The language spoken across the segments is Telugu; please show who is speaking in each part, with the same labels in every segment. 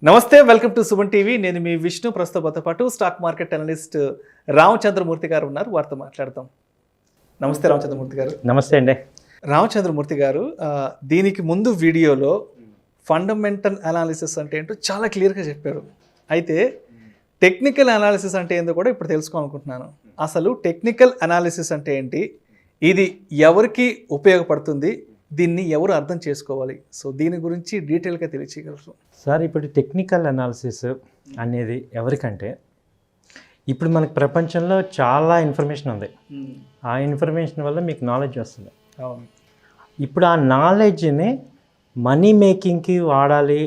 Speaker 1: నమస్తే, వెల్కమ్ టు సుమన్ టీవీ. నేను మీ విష్ణు. ప్రస్తుతంతో పాటు స్టాక్ మార్కెట్ అనలిస్ట్ రామచంద్రమూర్తి గారు ఉన్నారు. వారితో మాట్లాడతాం. నమస్తే రామచంద్రమూర్తి గారు.
Speaker 2: నమస్తే అండి.
Speaker 1: రామచంద్రమూర్తి గారు, దీనికి ముందు వీడియోలో ఫండమెంటల్ అనాలిసిస్ అంటే ఏంటో చాలా క్లియర్గా చెప్పారు. అయితే టెక్నికల్ అనాలిసిస్ అంటే ఏందో కూడా ఇప్పుడు తెలుసుకోవాలనుకుంటున్నాను. అసలు టెక్నికల్ అనాలిసిస్ అంటే ఏంటి, ఇది ఎవరికి ఉపయోగపడుతుంది, దీన్ని ఎవరు అర్థం చేసుకోవాలి? సో దీని గురించి డీటెయిల్గా తెలియచేయగలరు
Speaker 2: సార్? ఇప్పుడు టెక్నికల్ అనాలిసిస్ అనేది ఎవరికంటే, ఇప్పుడు మనకి ప్రపంచంలో చాలా ఇన్ఫర్మేషన్ ఉంది. ఆ ఇన్ఫర్మేషన్ వల్ల మీకు నాలెడ్జ్ వస్తుంది. ఇప్పుడు ఆ నాలెడ్జ్ని మనీ మేకింగ్కి వాడాలి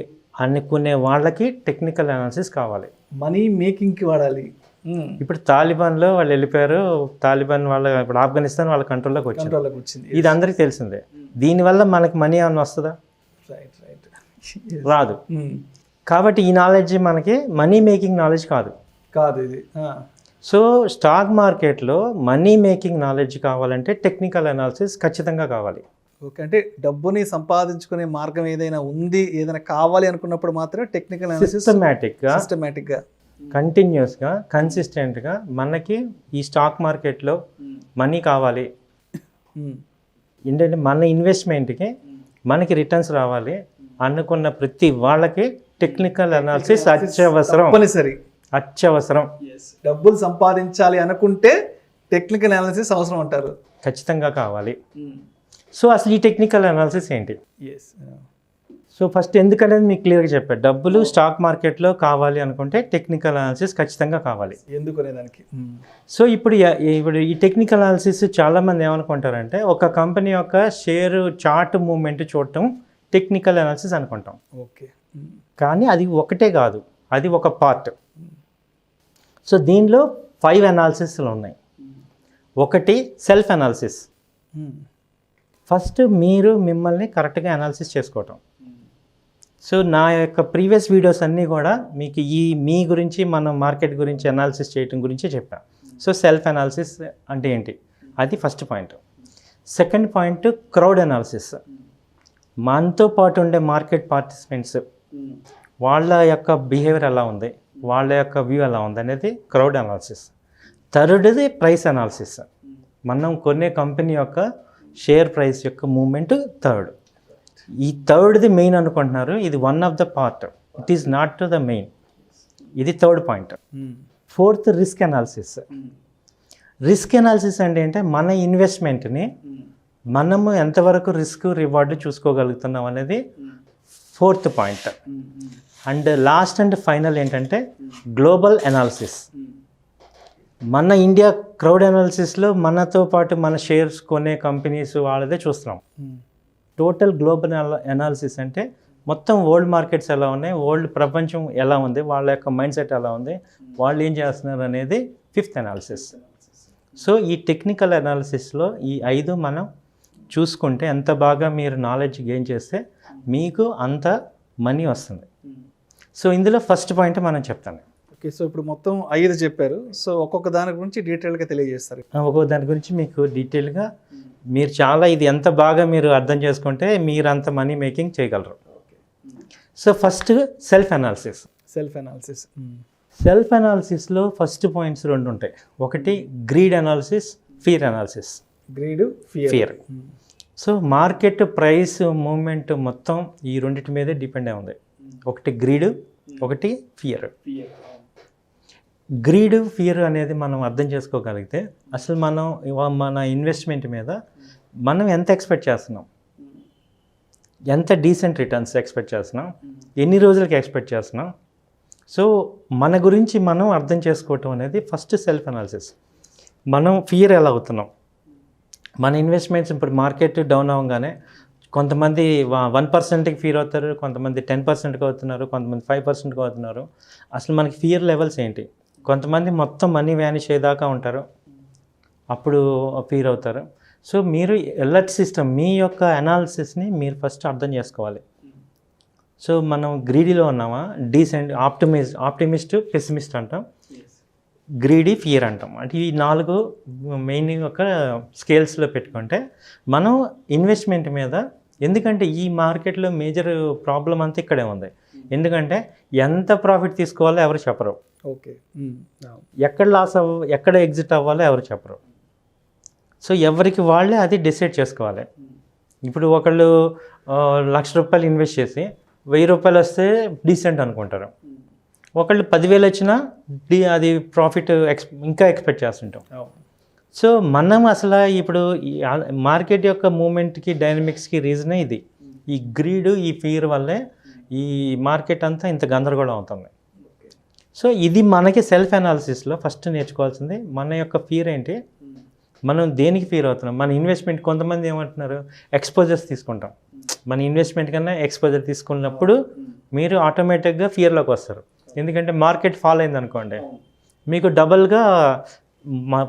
Speaker 2: అనుకునే వాళ్ళకి టెక్నికల్ అనాలిసిస్ కావాలి.
Speaker 1: మనీ మేకింగ్కి వాడాలి.
Speaker 2: ఇప్పుడు తాలిబాన్లో వాళ్ళు వెళ్ళిపోయారు. తాలిబాన్ వాళ్ళ ఇప్పుడు ఆఫ్ఘనిస్తాన్ వాళ్ళ కంట్రోల్లోకి వచ్చింది. ఇది అందరికీ తెలిసిందే. దీనివల్ల మనకి మనీ ఏమన్నా వస్తుందా? రాదు. కాబట్టి ఈ నాలెడ్జ్ మనకి మనీ మేకింగ్ నాలెడ్జ్ కాదు
Speaker 1: ఇది.
Speaker 2: సో స్టాక్ మార్కెట్లో మనీ మేకింగ్ నాలెడ్జ్ కావాలంటే టెక్నికల్ అనాలిసిస్ ఖచ్చితంగా కావాలి.
Speaker 1: ఓకే, అంటే డబ్బుని సంపాదించుకునే మార్గం ఏదైనా ఉంది, ఏదైనా కావాలి అనుకున్నప్పుడు మాత్రమే టెక్నికల్ అనాలిసిస్ సిస్టమేటిక్గా
Speaker 2: కంటిన్యూస్గా కన్సిస్టెంట్గా మనకి ఈ స్టాక్ మార్కెట్లో మనీ కావాలి. ఏంటంటే మన ఇన్వెస్ట్మెంట్కి మనకి రిటర్న్స్ రావాలి అనుకున్న ప్రతి వాళ్ళకి టెక్నికల్ అనాలిసిస్ అత్యవసరం.
Speaker 1: డబ్బులు సంపాదించాలి అనుకుంటే టెక్నికల్ అనాలిసిస్ అవసరం అంటారు.
Speaker 2: ఖచ్చితంగా కావాలి. సో అసలు ఈ టెక్నికల్ అనాలిసిస్ ఏంటి? సో ఫస్ట్ ఎందుకనేది మీకు క్లియర్గా చెప్పారు. డబ్బులు స్టాక్ మార్కెట్లో కావాలి అనుకుంటే టెక్నికల్ అనాలిసిస్ ఖచ్చితంగా కావాలి.
Speaker 1: ఎందుకనేదానికి
Speaker 2: సో ఇప్పుడు ఈ టెక్నికల్ అనాలిసిస్ చాలామంది ఏమనుకుంటారంటే, ఒక కంపెనీ యొక్క షేర్ చార్ట్ మూవ్మెంట్ చూడటం టెక్నికల్ అనాలిసిస్ అనుకుంటాం.
Speaker 1: ఓకే,
Speaker 2: కానీ అది ఒకటే కాదు, అది ఒక పార్ట్. సో దీనిలో 5 అనాలిసిస్లు ఉన్నాయి. ఒకటి సెల్ఫ్ అనాలిసిస్. ఫస్ట్ మీరు మిమ్మల్ని కరెక్ట్గా అనాలిసిస్ చేసుకోవటం. సో నా యొక్క ప్రీవియస్ వీడియోస్ అన్నీ కూడా మీకు మీ గురించి, మన మార్కెట్ గురించి అనాలిసిస్ చేయటం గురించి చెప్పాను. సో సెల్ఫ్ అనాలిసిస్ అంటే ఏంటి, అది first point. Second point crowd analysis. మనతో పాటు ఉండే మార్కెట్ పార్టిసిపెంట్స్ వాళ్ళ యొక్క బిహేవియర్ ఎలా ఉంది, వాళ్ళ యొక్క వ్యూ ఎలా ఉంది అనేది క్రౌడ్ అనాలిసిస్. థర్డ్ది ప్రైస్ అనాలిసిస్. మనం కొనే కంపెనీ యొక్క షేర్ ప్రైస్ యొక్క మూవ్మెంట్ థర్డ్. ఈ థర్డ్ది మెయిన్ అనుకుంటున్నారు. ఇది one of the part, it is not to the main. ఇది third point. Fourth risk analysis. Risk analysis అంటే మన ఇన్వెస్ట్మెంట్ని మనము ఎంతవరకు రిస్క్ రివార్డు చూసుకోగలుగుతున్నాం అనేది fourth point. And last and final ఏంటంటే గ్లోబల్ అనాలిసిస్. మన ఇండియా క్రౌడ్ అనాలిసిస్లో మనతో పాటు మన షేర్స్ కొనే కంపెనీస్ వాళ్ళదే చూస్తున్నాం. టోటల్ గ్లోబల్ అనాలిసిస్ అంటే మొత్తం వరల్డ్ మార్కెట్స్ ఎలా ఉన్నాయి, వరల్డ్ ప్రపంచం ఎలా ఉంది, వాళ్ళ యొక్క మైండ్ సెట్ ఎలా ఉంది, వాళ్ళు ఏం చేస్తున్నారు అనేది ఫిఫ్త్ అనాలిసిస్. సో ఈ టెక్నికల్ అనాలిసిస్లో ఈ 5 మనం చూసుకుంటే ఎంత బాగా మీరు నాలెడ్జ్ గెయిన్ చేస్తే మీకు అంత మనీ వస్తుంది. సో ఇందులో ఫస్ట్ పాయింట్ మనం చెప్తాను.
Speaker 1: ఓకే, సో ఇప్పుడు మొత్తం 5 చెప్పారు. సో ఒక్కొక్క దాని గురించి డీటెయిల్గా తెలియజేస్తారు.
Speaker 2: ఒక్కొక్క దాని గురించి మీకు డీటెయిల్గా మీరు చాలా ఇది ఎంత బాగా మీరు అర్థం చేసుకుంటే మీరు అంత మనీ మేకింగ్ చేయగలరు. So first self analysis. Self అనాలిసిస్లో ఫస్ట్ పాయింట్స్ 2 ఉంటాయి. ఒకటి greed analysis, fear analysis. Fear. So market price movement మొత్తం ఈ రెండింటి మీదే డిపెండ్ అయి ఉంది. ఒకటి గ్రీడ్, ఒకటి ఫియర్. గ్రీడ్, ఫియర్ అనేది మనం అర్థం చేసుకోగలిగితే అసలు మనం మన ఇన్వెస్ట్మెంట్ మీద మనం ఎంత ఎక్స్పెక్ట్ చేస్తున్నాం, ఎంత డీసెంట్ రిటర్న్స్ ఎక్స్పెక్ట్ చేస్తున్నాం, ఎన్ని రోజులకి ఎక్స్పెక్ట్ చేస్తున్నాం. సో మన గురించి మనం అర్థం చేసుకోవటం అనేది ఫస్ట్ సెల్ఫ్ అనాలిసిస్. మనం ఫియర్ ఎలా అవుతున్నాం, మన ఇన్వెస్ట్మెంట్స్ ఇప్పుడు మార్కెట్ డౌన్ అవ్వగానే కొంతమంది 1%కి ఫియర్ అవుతారు, కొంతమంది 10%కి అవుతున్నారు, కొంతమంది 5%కి అవుతున్నారు. అసలు మనకి ఫియర్ లెవెల్స్ ఏంటి? కొంతమంది మొత్తం మనీ వ్యానిష్ అయ్యేదాకా ఉంటారు, అప్పుడు ఫీర్ అవుతారు. సో మీరు అలర్ట్ సిస్టమ్, మీ యొక్క అనాలిసిస్ని మీరు ఫస్ట్ అర్థం చేసుకోవాలి. సో మనం గ్రీడీలో ఉన్నామా, డీసెంట్, ఆప్టిమిస్ట్, పెసిమిస్ట్ అంటాం, గ్రీడీ, ఫియర్ అంటాం. అంటే ఈ 4 మెయిన్ ఒక స్కేల్స్లో పెట్టుకుంటే మనం ఇన్వెస్ట్మెంట్ మీద, ఎందుకంటే ఈ మార్కెట్లో మేజర్ ప్రాబ్లం అంతా ఇక్కడే ఉంది. ఎందుకంటే ఎంత ప్రాఫిట్ తీసుకోవాలో ఎవరు చెప్పరు,
Speaker 1: ఓకే.
Speaker 2: ఎక్కడ లాస్ ఎక్కడ ఎగ్జిట్ అవ్వాలో ఎవరు చెప్పరు. సో ఎవరికి వాళ్ళే అది డిసైడ్ చేసుకోవాలి. ఇప్పుడు ఒకళ్ళు ₹1,00,000 ఇన్వెస్ట్ చేసి ₹1,000 వస్తే డీసెంట్ అనుకుంటారు. ఒకళ్ళు 10,000 వచ్చినా అది ప్రాఫిట్ ఇంకా ఎక్స్పెక్ట్ చేస్తుంటాం. సో మనం అసలు ఇప్పుడు ఈ మార్కెట్ యొక్క మూమెంట్కి డైనమిక్స్కి రీజనే ఇది. ఈ గ్రీడ్, ఈ ఫియర్ వల్లే ఈ మార్కెట్ అంతా ఇంత గందరగోళం అవుతుంది. సో ఇది మనకి సెల్ఫ్ అనాలిసిస్లో ఫస్ట్ నేర్చుకోవాల్సింది. మన యొక్క ఫియర్ ఏంటి, మనం దేనికి ఫియర్ అవుతున్నాం. మన ఇన్వెస్ట్మెంట్, కొంతమంది ఏమంటున్నారు ఎక్స్పోజర్స్ తీసుకుంటాం. మన ఇన్వెస్ట్మెంట్ కన్నా ఎక్స్పోజర్ తీసుకున్నప్పుడు మీరు ఆటోమేటిక్గా ఫియర్లోకి వస్తారు. ఎందుకంటే మార్కెట్ ఫాల్ అయింది అనుకోండి, మీకు డబల్గా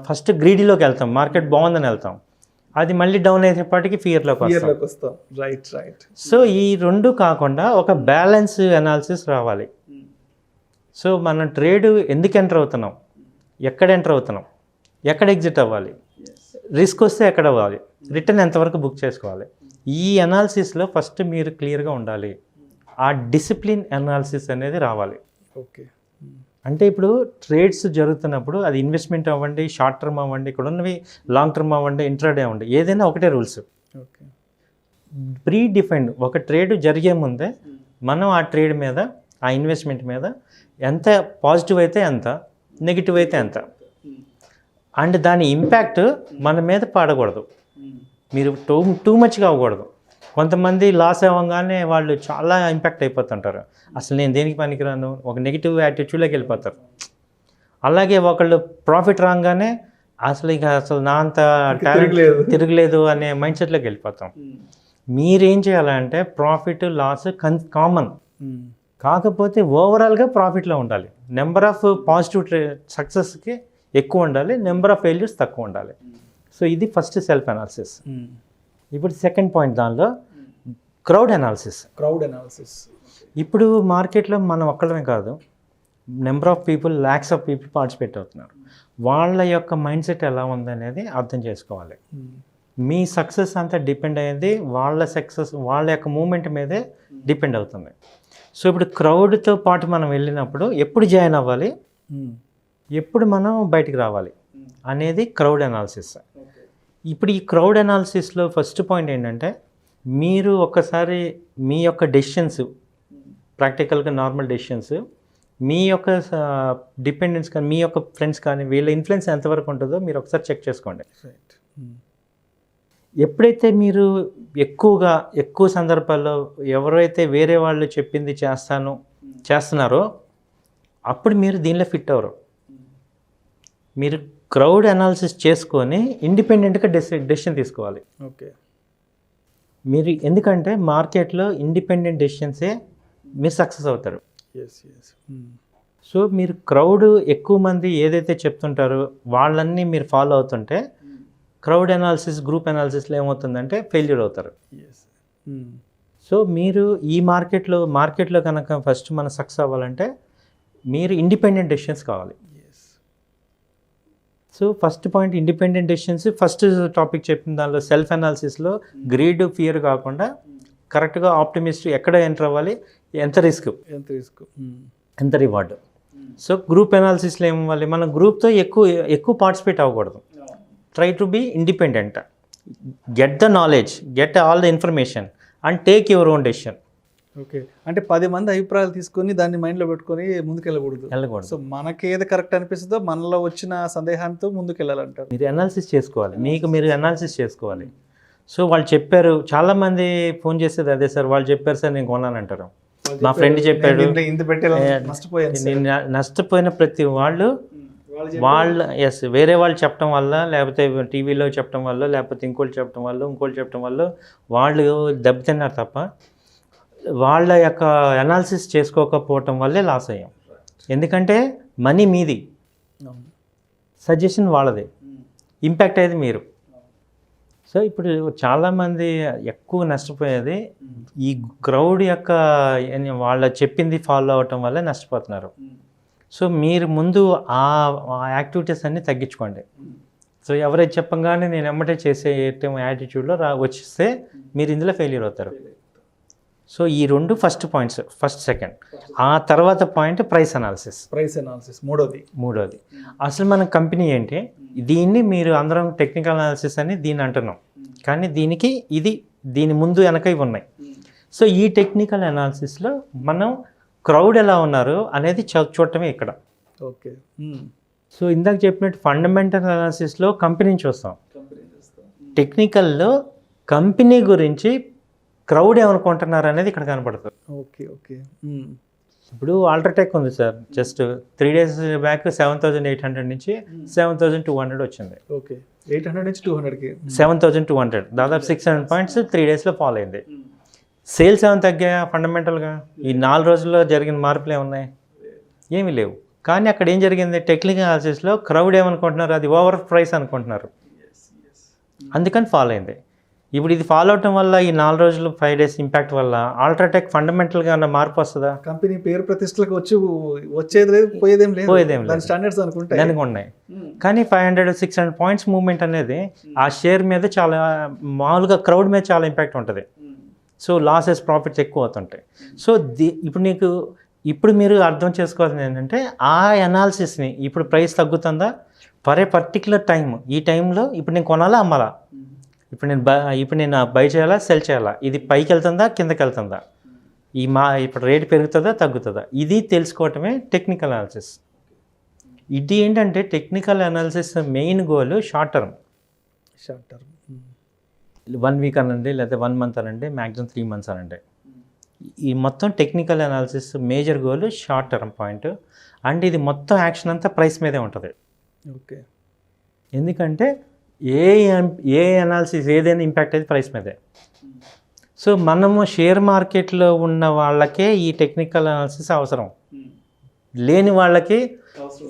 Speaker 2: ఫస్ట్ గ్రీడీలోకి వెళ్తాం, మార్కెట్ బాగుందని వెళ్తాం, అది మళ్ళీ డౌన్ అయ్యేపటికి ఫియర్లోకి వస్తాం.
Speaker 1: రైట్.
Speaker 2: సో ఈ రెండు కాకుండా ఒక బ్యాలెన్స్ అనాలిసిస్ రావాలి. సో మనం ట్రేడ్ ఎందుకు ఎంటర్ అవుతున్నాం, ఎక్కడ ఎంటర్ అవుతున్నాం, ఎక్కడ ఎగ్జిట్ అవ్వాలి, రిస్క్ వస్తే ఎక్కడ అవ్వాలి, రిటర్న్ ఎంతవరకు బుక్ చేసుకోవాలి, ఈ అనాలిసిస్లో ఫస్ట్ మీరు క్లియర్గా ఉండాలి. ఆ డిసిప్లిన్ అనాలిసిస్ అనేది రావాలి.
Speaker 1: ఓకే.
Speaker 2: అంటే ఇప్పుడు ట్రేడ్స్ జరుగుతున్నప్పుడు అది ఇన్వెస్ట్మెంట్ అవ్వండి, షార్ట్ టర్మ్ అవ్వండి, ఇక్కడ ఉన్నవి లాంగ్ టర్మ్ అవ్వండి, ఇంట్రాడే అవ్వండి, ఏదైనా ఒకటే రూల్స్.
Speaker 1: ఓకే. Pre
Speaker 2: defined. ఒక ట్రేడ్ జరిగే ముందే మనం ఆ ట్రేడ్ మీద, ఆ ఇన్వెస్ట్మెంట్ మీద ఎంత పాజిటివ్ అయితే ఎంత, నెగిటివ్ అయితే ఎంత, అండ్ దాని ఇంపాక్ట్ మన మీద పడకూడదు. మీరు టూ మచ్గా అవ్వకూడదు. కొంతమంది లాస్ అవ్వగానే వాళ్ళు చాలా ఇంపాక్ట్ అయిపోతుంటారు, అసలు నేను దేనికి పనికిరాను, ఒక నెగిటివ్ యాటిట్యూడ్లోకి వెళ్ళిపోతారు. అలాగే ఒకళ్ళు ప్రాఫిట్ రాగానే అసలు నా అంత టాలెంట్ తిరగలేదు అనే మైండ్ సెట్లోకి వెళ్ళిపోతాం. మీరేం చేయాలంటే ప్రాఫిట్ లాస్ కామన్, కాకపోతే ఓవరాల్గా ప్రాఫిట్లో ఉండాలి. నెంబర్ ఆఫ్ పాజిటివ్ సక్సెస్కి ఎక్కువ ఉండాలి, నెంబర్ ఆఫ్ ఫెయిల్యూర్స్ తక్కువ ఉండాలి. సో ఇది ఫస్ట్ సెల్ఫ్ అనాలిసిస్. ఇప్పుడు సెకండ్ పాయింట్, దానిలో క్రౌడ్ అనాలిసిస్. ఇప్పుడు మార్కెట్లో మనం ఒక్కడమే కాదు, number of people, lakhs of people participate అవుతున్నారు. వాళ్ళ యొక్క మైండ్ సెట్ ఎలా ఉందనేది అర్థం చేసుకోవాలి. మీ సక్సెస్ అంతా డిపెండ్ అయ్యేది వాళ్ళ యొక్క మూమెంట్ మీదే డిపెండ్ అవుతుంది. సో ఇప్పుడు క్రౌడ్తో పాటు మనం వెళ్ళినప్పుడు ఎప్పుడు జాయిన్ అవ్వాలి, ఎప్పుడు మనం బయటికి రావాలి అనేది క్రౌడ్ అనాలిసిస్. ఇప్పుడు ఈ క్రౌడ్ అనాలిసిస్లో ఫస్ట్ పాయింట్ ఏంటంటే, మీరు ఒక్కసారి మీ యొక్క డెసిషన్స్, ప్రాక్టికల్గా నార్మల్ డెసిషన్స్, మీ యొక్క డిపెండెన్స్ కానీ, మీ యొక్క ఫ్రెండ్స్ కానీ, వీళ్ళ ఇన్ఫ్లుయెన్స్ ఎంతవరకు ఉంటుందో మీరు ఒకసారి చెక్ చేసుకోండి. ఎప్పుడైతే మీరు ఎక్కువ సందర్భాల్లో ఎవరైతే వేరే వాళ్ళు చెప్పింది చేస్తున్నారో అప్పుడు మీరు దీనిలో ఫిట్ అవ్వరు. మీరు క్రౌడ్ అనాలిసిస్ చేసుకొని ఇండిపెండెంట్గా డెసిషన్ తీసుకోవాలి.
Speaker 1: ఓకే.
Speaker 2: మీరు ఎందుకంటే మార్కెట్లో ఇండిపెండెంట్ డెసిషన్సే మీరు సక్సెస్ అవుతారు. సో మీరు క్రౌడ్ ఎక్కువ మంది ఏదైతే చెప్తుంటారో వాళ్ళన్నీ మీరు ఫాలో అవుతుంటే క్రౌడ్ అనాలిసిస్, గ్రూప్ అనాలిసిస్లో ఏమవుతుందంటే ఫెయిల్యూర్ అవుతారు. సో మీరు ఈ మార్కెట్లో కనుక ఫస్ట్ మనం సక్సెస్ అవ్వాలంటే మీరు ఇండిపెండెంట్ డెసిషన్స్ కావాలి. So first point independent decisions. First topic చెప్పిన దానిలో సెల్ఫ్ అనాలిసిస్లో గ్రీడ్, ఫియర్ కాకుండా కరెక్ట్గా ఆప్టిమిస్ట్, ఎక్కడ ఎంటర్ అవ్వాలి, ఎంత రిస్క్, ఎంత రివార్డ్. సో గ్రూప్ అనాలిసిస్లో ఏమవ్వాలి, మనం గ్రూప్తో ఎక్కువ పార్టిసిపేట్ అవ్వకూడదు. Try to be independent, get the knowledge, get all the information and take your own decision.
Speaker 1: Okay. అంటే 10 మంది అభిప్రాయాలు తీసుకొని దాన్ని మైండ్లో పెట్టుకొని ముందుకెళ్ళకూడదు. సో మనకి ఏది కరెక్ట్ అనిపిస్తుందో మనలో వచ్చిన సందేహాంతో ముందుకెళ్ళాలంటారు.
Speaker 2: మీరు అనాలిసిస్ చేసుకోవాలి, మీరు అనాలిసిస్ చేసుకోవాలి. సో వాళ్ళు చెప్పారు, చాలామంది ఫోన్ చేసేది అదే, సార్ వాళ్ళు చెప్పారు సార్ నేను కొనానంటారు, మా ఫ్రెండ్ చెప్పాడు, నేను నష్టపోయిన ప్రతి వాళ్ళు వేరే వాళ్ళు చెప్పడం వల్ల, లేకపోతే టీవీలో చెప్పడం వల్ల, లేకపోతే ఇంకోటి చెప్పడం వల్ల వాళ్ళు దెబ్బతిన్నారు తప్ప వాళ్ళ యొక్క అనాలిసిస్ చేసుకోకపోవటం వల్లే లాస్ అయ్యాం. ఎందుకంటే మనీ మీది, సజెషన్ వాళ్ళది, ఇంపాక్ట్ అయ్యేది మీరు. సో ఇప్పుడు చాలామంది ఎక్కువ నష్టపోయేది ఈ క్రౌడ్ యొక్క వాళ్ళ చెప్పింది ఫాలో అవటం వల్లే నష్టపోతున్నారు. సో మీరు ముందు ఆ యాక్టివిటీస్ అన్నీ తగ్గించుకోండి. సో ఎవరైతే చెప్పగానే నేను ఎమ్మటే చేసే యాటిట్యూడ్లో వచ్చేస్తే మీరు ఇందులో ఫెయిల్యూర్ అవుతారు. సో ఈ రెండు ఫస్ట్ పాయింట్స్, ఫస్ట్ సెకండ్. ఆ తర్వాత పాయింట్ ప్రైస్ అనాలిసిస్. మూడోది అసలు మన కంపెనీ ఏంటి, దీన్ని మీరు అందరం టెక్నికల్ అనాలిసిస్ అని దీన్ని అంటున్నాం, కానీ దీని ముందు వెనక ఇవి ఉన్నాయి. సో ఈ టెక్నికల్ అనాలిసిస్లో మనం క్రౌడ్ ఎలా ఉన్నారు అనేది చూడటమే ఇక్కడ.
Speaker 1: ఓకే.
Speaker 2: సో ఇందాక చెప్పినట్టు ఫండమెంటల్ అనాలిసిస్లో కంపెనీని చూస్తాం, టెక్నికల్లో కంపెనీ గురించి క్రౌడ్ ఏమనుకుంటున్నారు అనేది ఇక్కడ కనపడుతుంది.
Speaker 1: ఓకే.
Speaker 2: ఇప్పుడు అల్ట్రాటెక్ ఉంది సార్, జస్ట్ 3 days బ్యాక్ 7,800 నుంచి 7,200 వచ్చింది.
Speaker 1: ఓకే. 800 నుంచి 200కి
Speaker 2: 7,200, దాదాపు 600 పాయింట్స్ 3 daysలో ఫాల్ అయింది. సేల్స్ ఏమైనా తగ్గాయా ఫండమెంటల్గా? ఈ 4 రోజుల్లో జరిగిన మార్పులు ఏమున్నాయి? ఏమీ లేవు. కానీ అక్కడ ఏం జరిగింది, టెక్నికల్ అనాలిసిస్లో క్రౌడ్ ఏమనుకుంటున్నారు, అది ఓవర్ ప్రైస్ అనుకుంటున్నారు, అందుకని ఫాలో అయింది. ఇప్పుడు ఇది ఫాలో అవటం వల్ల ఈ 4 రోజులు 5 days ఇంపాక్ట్ వల్ల అల్ట్రాటెక్ ఫండమెంటల్గా ఉన్న మార్పు వస్తుందా?
Speaker 1: కంపెనీ పేరు ప్రతిష్టలకు వచ్చేది లేదు, పోయేదేం లేదు, స్టాండర్డ్స్ అనుకుంటే
Speaker 2: దానికి ఉన్నాయి. కానీ 500-600 పాయింట్స్ మూవ్మెంట్ అనేది ఆ షేర్ మీద చాలా, మామూలుగా క్రౌడ్ మీద చాలా ఇంపాక్ట్ ఉంటుంది. సో లాసెస్ ప్రాఫిట్స్ ఎక్కువ అవుతుంటాయి. సో ఇప్పుడు మీరు అర్థం చేసుకోవాల్సింది ఏంటంటే, ఆ అనాలిసిస్ని ఇప్పుడు ప్రైస్ తగ్గుతుందా ఫర్ ఏ పర్టికులర్ టైం, ఈ టైంలో ఇప్పుడు నేను కొనాలా అమ్మాలా, ఇప్పుడు నేను బై చేయాలా సెల్ చేయాలా, ఇది పైకి వెళ్తుందా కిందకి వెళ్తుందా, ఇప్పుడు రేట్ పెరుగుతుందా తగ్గుతుందా, ఇది తెలుసుకోవటమే టెక్నికల్ అనాలిసిస్. ఇది ఏంటంటే technical analysis main goal short term 1 week అనండి, లేదా 1 month అనండి, మ్యాక్సిమం 3 months అనండి. ఈ మొత్తం technical analysis major goal short term point. And ఇది మొత్తం యాక్షన్ అంతా ప్రైస్ మీదే ఉంటుంది.
Speaker 1: ఓకే.
Speaker 2: ఎందుకంటే ఏ అనాలిసిస్ ఏదైనా ఇంపాక్ట్ అయితే ప్రైస్ మీదే. సో మనము షేర్ మార్కెట్లో ఉన్న వాళ్ళకే ఈ టెక్నికల్ అనాలిసిస్ అవసరం, లేని వాళ్ళకి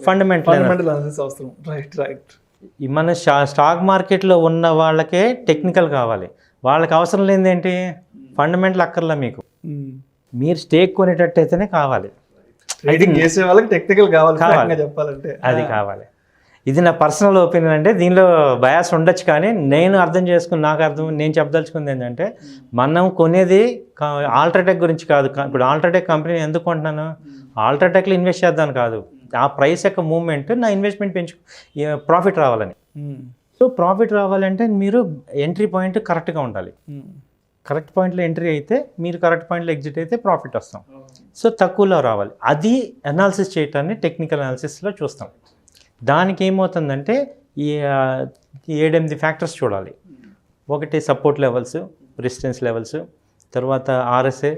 Speaker 2: ఫండమెంటల్
Speaker 1: అనాలిసిస్ అవసరం. రైట్.
Speaker 2: మన స్టాక్ మార్కెట్లో ఉన్న వాళ్ళకే టెక్నికల్ కావాలి, వాళ్ళకి అవసరం లేనిదేంటి, ఫండమెంటల్ అక్కర్లా. మీరు స్టేక్ కొనేటట్టయితేనే కావాలి,
Speaker 1: చేసే వాళ్ళకి టెక్నికల్ కావాలి చెప్పాలంటే
Speaker 2: అది కావాలి. ఇది నా పర్సనల్ ఒపీనియన్. అంటే దీనిలో బయాస్ ఉండొచ్చు, కానీ నేను చెప్పదలుచుకుంది ఏంటంటే, మనం కొనేది అల్ట్రాటెక్ గురించి కాదు. ఇప్పుడు అల్ట్రాటెక్ కంపెనీ ఎందుకు కొంటున్నాను, అల్ట్రాటెక్లో ఇన్వెస్ట్ చేద్దాను కాదు, ఆ ప్రైస్ యొక్క మూవ్మెంట్ నా ఇన్వెస్ట్మెంట్ ప్రాఫిట్ రావాలని. సో ప్రాఫిట్ రావాలంటే మీరు ఎంట్రీ పాయింట్ కరెక్ట్గా ఉండాలి. కరెక్ట్ పాయింట్లో ఎంట్రీ అయితే, మీరు కరెక్ట్ పాయింట్లో ఎగ్జిట్ అయితే ప్రాఫిట్ వస్తాం. సో తక్కువలో రావాలి, అది అనాలిసిస్ చేయటాన్ని టెక్నికల్ అనాలిసిస్లో చూస్తాం. దానికి ఏమవుతుందంటే ఈ 7-8 ఫ్యాక్టర్స్ చూడాలి. ఒకటి సపోర్ట్ లెవెల్స్, రెసిస్టెన్స్ లెవెల్స్, తర్వాత ఆర్ఎస్ఏ,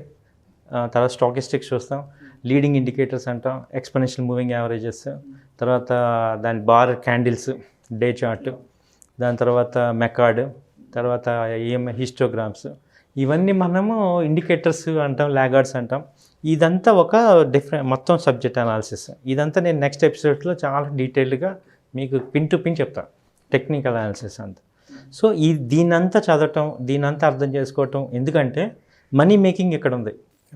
Speaker 2: తర్వాత స్టాకిస్టిక్స్ చూస్తాం, లీడింగ్ ఇండికేటర్స్ అంటాం, ఎక్స్పోనెన్షియల్ మూవింగ్ యావరేజెస్, తర్వాత దాని బార్ క్యాండిల్స్, డే చార్ట్, దాని తర్వాత మెకార్డ్, తర్వాత హిస్టోగ్రామ్స్, ఇవన్నీ మనము ఇండికేటర్స్ అంటాం, లాగార్డ్స్ అంటాం. ఇదంతా ఒక మొత్తం సబ్జెక్ట్ అనాలిసిస్. ఇదంతా నేను నెక్స్ట్ ఎపిసోడ్లో చాలా డీటెయిల్డ్గా మీకు పిన్ టు పిన్ చెప్తాను, టెక్నికల్ అనాలిసిస్ అంతా. సో దీనంతా చదవటం, దీనంతా అర్థం చేసుకోవటం, ఎందుకంటే మనీ మేకింగ్ ఇక్కడ ఉంది.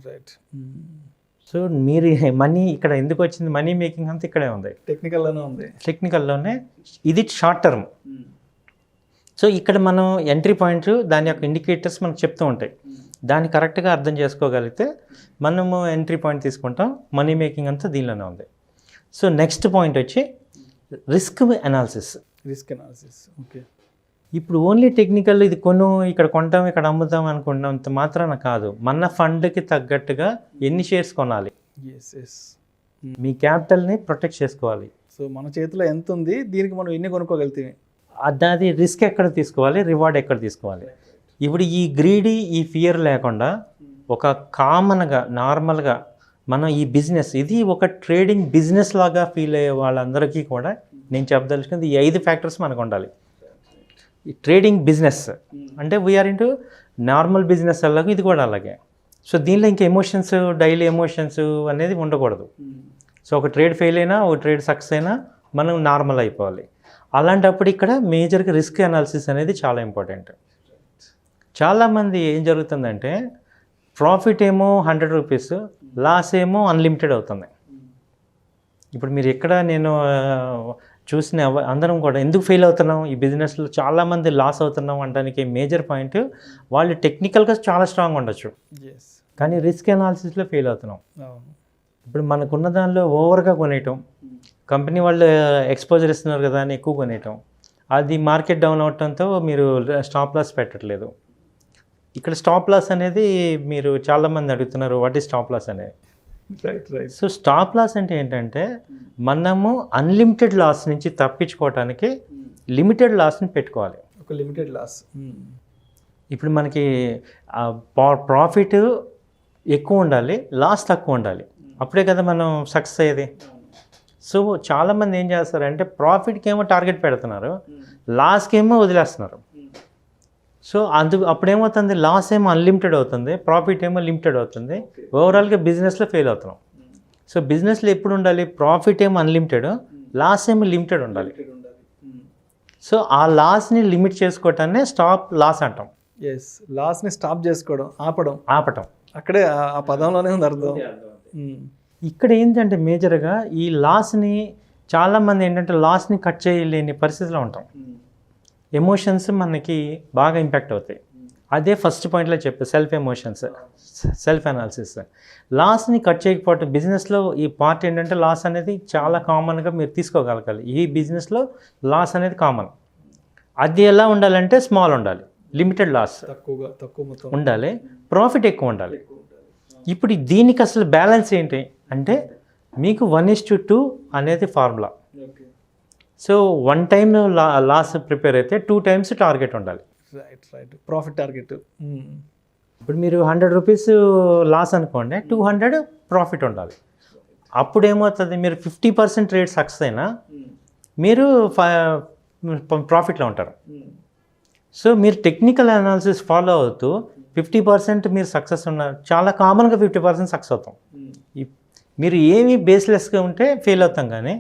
Speaker 1: రైట్.
Speaker 2: సో మీరు మనీ ఇక్కడ ఎందుకు వచ్చింది, మనీ మేకింగ్ అంతా ఇక్కడే ఉంది, టెక్నికల్లోనే. ఇది షార్ట్ టర్మ్. సో ఇక్కడ మనం ఎంట్రీ పాయింట్, దాని యొక్క ఇండికేటర్స్ మనకు చెప్తూ ఉంటాయి. దాన్ని కరెక్ట్గా అర్థం చేసుకోగలిగితే మనము ఎంట్రీ పాయింట్ తీసుకుంటాం. మనీ మేకింగ్ అంతా దీనిలోనే ఉంది. సో నెక్స్ట్ పాయింట్ వచ్చి రిస్క్ అనాలిసిస్.
Speaker 1: ఓకే.
Speaker 2: ఇప్పుడు ఓన్లీ టెక్నికల్, ఇది ఇక్కడ కొంటాం ఇక్కడ అమ్ముతాం అనుకున్నంత మాత్రాన కాదు, మన ఫండ్కి తగ్గట్టుగా ఎన్ని షేర్స్ కొనాలి, మీ క్యాపిటల్ని ప్రొటెక్ట్ చేసుకోవాలి.
Speaker 1: సో మన చేతిలో ఎంత ఉంది, దీనికి మనం ఎన్ని కొనుక్కోగలుగుతాం,
Speaker 2: అది రిస్క్ ఎక్కడ తీసుకోవాలి, రివార్డ్ ఎక్కడ తీసుకోవాలి. ఇప్పుడు ఈ గ్రీడీ, ఈ ఫియర్ లేకుండా ఒక కామన్గా నార్మల్గా మనం ఈ బిజినెస్, ఇది ఒక ట్రేడింగ్ బిజినెస్ లాగా ఫీల్ అయ్యే వాళ్ళందరికీ కూడా నేను చెప్పదలుచుకుంది ఈ 5 ఫ్యాక్టర్స్ మనకు ఉండాలి. ఈ ట్రేడింగ్ బిజినెస్ అంటే వీఆర్ ఇంటూ నార్మల్ బిజినెస్ అలాగే ఇది కూడా అలాగే. సో దీనిలో ఇంకా ఎమోషన్స్, డైలీ ఎమోషన్స్ అనేది ఉండకూడదు. సో ఒక ట్రేడ్ ఫెయిల్ అయినా, ఒక ట్రేడ్ సక్సెస్ అయినా మనం నార్మల్ అయిపోవాలి. అలాంటప్పుడు ఇక్కడ మేజర్గా రిస్క్ అనాలిసిస్ అనేది చాలా ఇంపార్టెంట్. చాలామంది ఏం జరుగుతుందంటే, ప్రాఫిట్ ఏమో 100 రూపీస్, లాస్ ఏమో అన్లిమిటెడ్ అవుతుంది. ఇప్పుడు మీరు ఎక్కడ నేను చూసిన అందరం కూడా ఎందుకు ఫెయిల్ అవుతున్నాం ఈ బిజినెస్లో, చాలామంది లాస్ అవుతున్నాం అనడానికి మేజర్ పాయింట్, వాళ్ళు టెక్నికల్గా చాలా స్ట్రాంగ్ ఉండొచ్చు, కానీ రిస్క్ అనాలిసిస్లో ఫెయిల్ అవుతున్నాం.
Speaker 1: అవును.
Speaker 2: ఇప్పుడు మనకున్న దానిలో ఓవర్గా కొనేయటం, కంపెనీ వాళ్ళు ఎక్స్పోజర్ ఇస్తున్నారు కదా అని ఎక్కువ కొనేయటం, అది మార్కెట్ డౌన్ అవటంతో మీరు స్టాప్ లాస్ పెట్టట్లేదు. ఇక్కడ స్టాప్ లాస్ అనేది మీరు చాలామంది అడుగుతున్నారు, వాట్ ఈస్ స్టాప్ లాస్ అనేది.
Speaker 1: రైట్.
Speaker 2: సో స్టాప్ లాస్ అంటే ఏంటంటే మనము అన్లిమిటెడ్ లాస్ నుంచి తప్పించుకోవటానికి లిమిటెడ్ లాస్ని పెట్టుకోవాలి.
Speaker 1: ఒక లిమిటెడ్ లాస్.
Speaker 2: ఇప్పుడు మనకి ప్రాఫిట్ ఎక్కువ ఉండాలి, లాస్ తక్కువ ఉండాలి, అప్పుడే కదా మనం సక్సెస్ అయ్యేది. సో చాలామంది ఏం చేస్తారంటే ప్రాఫిట్కి ఏమో టార్గెట్ పెడుతున్నారు, లాస్కి ఏమో వదిలేస్తున్నారు. సో అప్పుడేమవుతుంది, లాస్ ఏమో అన్లిమిటెడ్ అవుతుంది, ప్రాఫిట్ ఏమో లిమిటెడ్ అవుతుంది. ఓవరాల్గా బిజినెస్లో ఫెయిల్ అవుతున్నాం. సో బిజినెస్లో ఎప్పుడు ఉండాలి, ప్రాఫిట్ ఏమో అన్లిమిటెడ్, లాస్ ఏమో లిమిటెడ్ ఉండాలి. సో ఆ లాస్ని లిమిట్ చేసుకోవటాన్ని స్టాప్ లాస్ అంటాం.
Speaker 1: ఎస్, లాస్ని స్టాప్ చేసుకోవడం, ఆపడం. అక్కడే ఆ పదంలోనే ఉంది అర్థం.
Speaker 2: ఇక్కడ ఏంటంటే మేజర్గా ఈ లాస్ని చాలామంది ఏంటంటే లాస్ని కట్ చేయలేని పరిస్థితిలో ఉంటాం. ఎమోషన్స్ మనకి బాగా ఇంపాక్ట్ అవుతాయి. అదే ఫస్ట్ పాయింట్లో చెప్పే సెల్ఫ్ అనాలిసిస్. లాస్ని కట్ చేయకపోవటం బిజినెస్లో ఈ పార్ట్ ఏంటంటే లాస్ అనేది చాలా కామన్గా మీరు తీసుకోగలగాలి. ఈ బిజినెస్లో లాస్ అనేది కామన్. అది ఎలా ఉండాలంటే స్మాల్ ఉండాలి, లిమిటెడ్ లాస్
Speaker 1: తక్కువ
Speaker 2: ఉండాలి, ప్రాఫిట్ ఎక్కువ ఉండాలి. ఇప్పుడు దీనికి అసలు బ్యాలెన్స్ ఏంటి అంటే మీకు 1:2 అనేది formula. So 1 time loss prepare అయితే 2 టైమ్స్ టార్గెట్ ఉండాలి.
Speaker 1: రైట్. Profit target.
Speaker 2: ఇప్పుడు మీరు 100 రూపీస్ లాస్ అనుకోండి, 200 ప్రాఫిట్ ఉండాలి. అప్పుడు ఏమవుతుంది, మీరు 50% రేట్ సక్సెస్ అయినా మీరు ప్రాఫిట్లో ఉంటారు. సో మీరు టెక్నికల్ అనాలిసిస్ ఫాలో అవుతూ 50% మీరు సక్సెస్ ఉన్నారు. చాలా కామన్గా 50% సక్సెస్ అవుతాం. మీరు ఏమి బేస్లెస్గా ఉంటే ఫెయిల్ అవుతాం, కానీ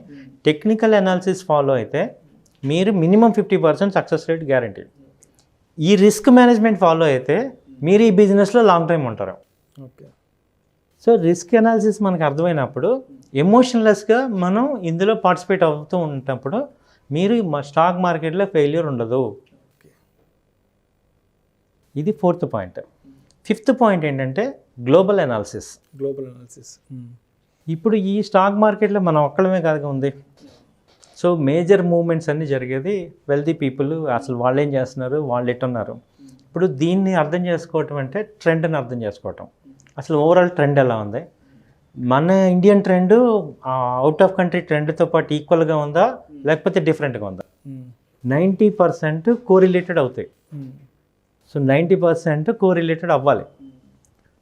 Speaker 2: టెక్నికల్ అనాలిసిస్ ఫాలో అయితే మీరు మినిమం 50% సక్సెస్ రేట్ గ్యారంటీ. ఈ రిస్క్ మేనేజ్మెంట్ ఫాలో అయితే మీరు ఈ బిజినెస్లో లాంగ్ టైం ఉంటారు.
Speaker 1: ఓకే.
Speaker 2: సో రిస్క్ అనాలిసిస్ మనకు అర్థమైనప్పుడు ఎమోషన్లెస్గా మనం ఇందులో పార్టిసిపేట్ అవుతూ ఉన్నప్పుడు మీరు స్టాక్ మార్కెట్లో ఫెయిల్యూర్ ఉండదు. ఇది 4th పాయింట్. 5th పాయింట్ ఏంటంటే గ్లోబల్ అనాలిసిస్. ఇప్పుడు ఈ స్టాక్ మార్కెట్లో మనం ఒక్కడమే కాదుగా ఉంది. సో మేజర్ మూవ్మెంట్స్ అన్నీ జరిగేది వెల్తీ పీపుల్, అసలు వాళ్ళు ఏం చేస్తున్నారు, వాళ్ళు ఎట్టున్నారు. ఇప్పుడు దీన్ని అర్థం చేసుకోవటం అంటే ట్రెండ్ని అర్థం చేసుకోవటం. అసలు ఓవరాల్ ట్రెండ్ ఎలా ఉంది, మన Indian trend out of country ట్రెండ్తో పాటు ఈక్వల్గా ఉందా లేకపోతే డిఫరెంట్గా ఉందా. 90% కోరిలేటెడ్ అవుతాయి. సో 90% కోరిలేటెడ్ అవ్వాలి.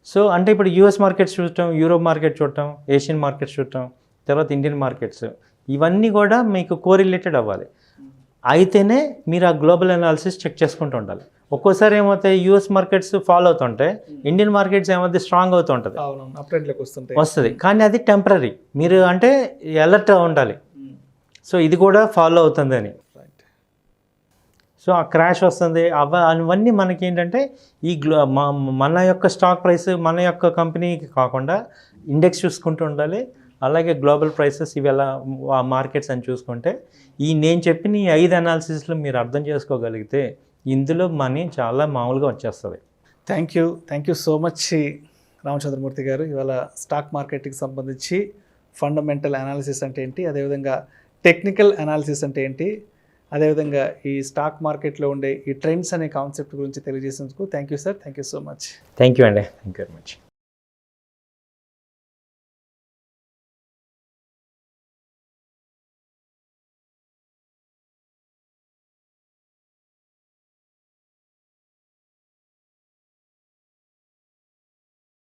Speaker 2: సో అంటే ఇప్పుడు యూఎస్ మార్కెట్స్ చూడటం, యూరోప్ మార్కెట్ చూడటం, ఏషియన్ మార్కెట్స్ చూడటం, తర్వాత ఇండియన్ మార్కెట్స్, ఇవన్నీ కూడా మీకు కోరిలేటెడ్ అవ్వాలి. అయితేనే మీరు ఆ గ్లోబల్ అనాలిసిస్ చెక్ చేసుకుంటూ ఉండాలి. ఒక్కోసారి ఏమవుతాయి, యూఎస్ మార్కెట్స్ ఫాలో అవుతుంటే ఇండియన్ మార్కెట్స్ ఏమవుతుంది, స్ట్రాంగ్ అవుతూ ఉంటుంది, వస్తుంది. కానీ అది టెంపరీ. మీరు అంటే అలర్ట్ ఉండాలి. సో ఇది కూడా ఫాలో అవుతుందని. సో ఆ క్రాష్ వస్తుంది, అవన్నీ మనకి ఏంటంటే ఈ మన యొక్క స్టాక్ ప్రైస్, మన యొక్క కంపెనీకి కాకుండా ఇండెక్స్ చూసుకుంటూ ఉండాలి. అలాగే గ్లోబల్ ప్రైసెస్ ఇవి ఎలా మార్కెట్స్ అని చూసుకుంటే నేను చెప్పిన ఈ 5 అనాలిసిస్లు మీరు అర్థం చేసుకోగలిగితే ఇందులో మనీ చాలా మామూలుగా వచ్చేస్తుంది.
Speaker 1: Thank you so much Ramachandramurthy గారు. ఇవాళ స్టాక్ మార్కెట్కి సంబంధించి ఫండమెంటల్ అనాలిసిస్ అంటే ఏంటి, అదేవిధంగా టెక్నికల్ అనాలిసిస్ అంటే ఏంటి, అదేవిధంగా ఈ స్టాక్ మార్కెట్లో ఉండే ఈ ట్రెండ్స్ అనే కాన్సెప్ట్ గురించి తెలియజేసినందుకు thank you sir. Thank you so much.
Speaker 2: Thank you అండి. Thank you very much.